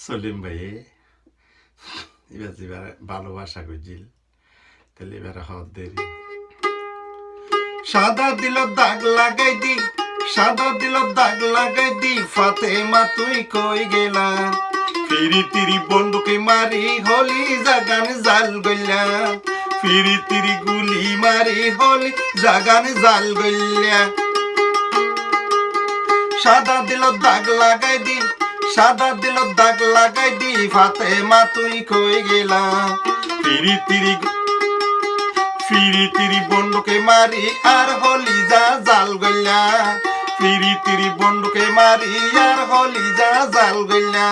সলিম ভাই এবার ভালোবাসা গুজিল তাহলে এবার হদ দেরি সাদা দিল দাগ লাগাই দি সাদা দিল দাগ লাগাই দি ফাতেমা তুই কই গেলা ফিরি তিরি বন্দুকে মারি হলি জাগান জাল গইলা ফিরি তিরি গুলি মারি হলি জাগান জাল গইলা সাদা দিল দাগ লাগাই দি সাদা দিল দাগ লাগাই দি ফাতেমা তুই কই গেলা ফিরি তিরি বন্দুকে মারি আর হলি যা জাল গইলা ফিরি তিরি বন্দুকে মারি আর হলি যা জাল গইলা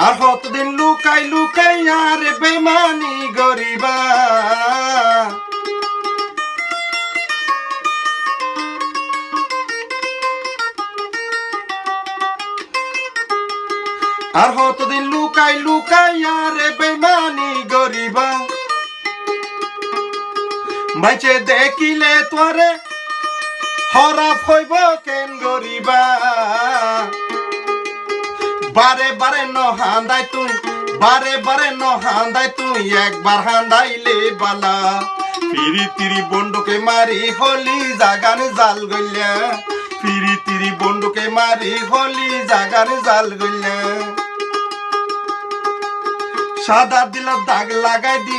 আর কতদিন লুকাই লুকাই আর বেমানি গরিবা আর কতদিন লুকাই লুকাই আর বেমানি গরিবা মাইছে দেখিলে তোরে হরাপ হইব কেন গরিবা বারে বারে ন হান্দাই তুই বারে বারে ন হান্দাই তুই একবার হান্দাইলে বালা ফিরি তিরি বন্দুকে মারি হলি জাগান জাল গইলা ফিরি তিরি বন্দুকে মারি হলি জাগান জাল গইলা সাদা দিল দাগ লাগাই দি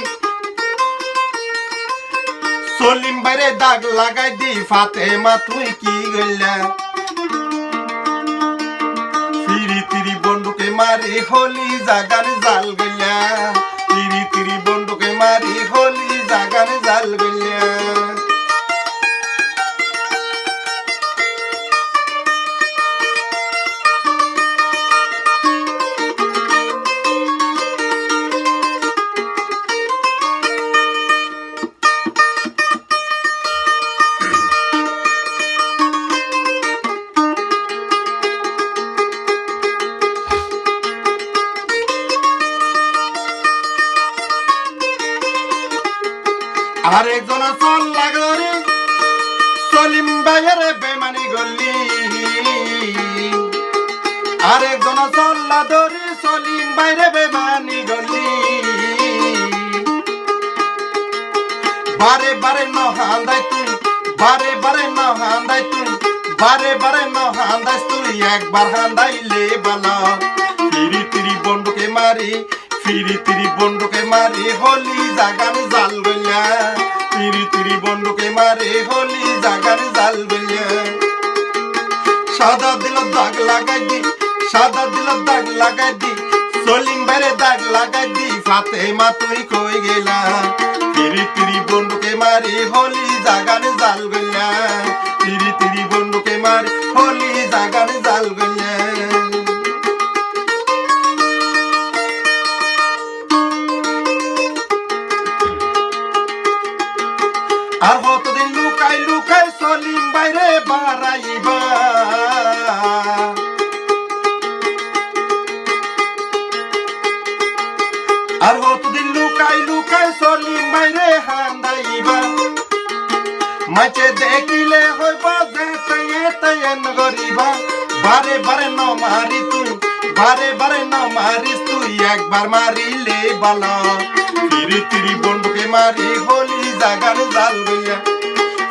সলিম বাইরে দাগ লাগাই দি ফাতেমা তুই কি গইলা ফিরি তিরি বন্দুকে মারি হলি জাগান জাল গইলা ফিরি তিরি বন্দুকে মারি হলি জাগান জাল গইলা আরেকজন চল লাগরে সলিম ভাইয়ের বেমানি গল্লি আরেকজন চল লাগরে সলিম ভাইয়ের বেমানি গল্লি বারে বারে ন হান্দাই তুই বারে বারে ন হান্দাই তুই বারে বারে ন হান্দাই তুই একবার হান্দাইলে বালা ফিরি তিরি বন্দুকে মারি ফিরি তিরি বন্দুকে মারি হলি জাগান জাল গইলা ফিরি তিরি বন্দুকে মারি হলি জাগান জাল গইলা সাদা দিল দাগ লাগাই দি সাদা দিল দাগ লাগাই দি সলিম বাইরে দাগ লাগাই দি ফাতেমা তুই কই গেলা ফিরি তিরি বন্দুকে মারি হলি জাগান জাল গইলা ফিরি তিরি বন্দুকে মারি হলি জাগান জাল গইলা আর কতদিন লুকাই লুকাই সলিম বাইরে বাড়াইবা আর কতদিন লুকাই লুকাই সলিম বাইরে হান্দাইবা মাঝে দেখিলে হইব যে তেন গরিবা বারে বারে ন মারি তুই বারে বারে ন মারিস তুই একবার মারিলে বালা ফিরি তিরি বন্দুকে মারি হলি জাগান জাল গইলা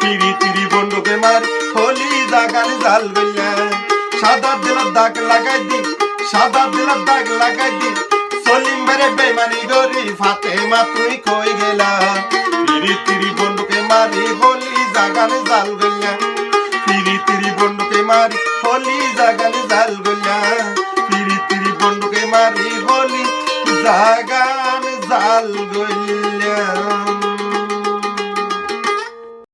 ফিরি তিরি বন্দুকে মারি হলি জাগান জাল গইলা সাদা দিল দাগ লাগাই দি সাদা দিল দাগ লাগাই দি সলিম ভাইরে বেমানি গরি ফাতেমা তুই কই গেলা ফিরি তিরি বন্দুকে মারি হলি জাগান জাল গইলা ফিরি তিরি বন্দুকে মারি হলি জাগান জাল গইলা ফিরি তিরি বন্দুকে মারি হলি জাগান জাল গইলা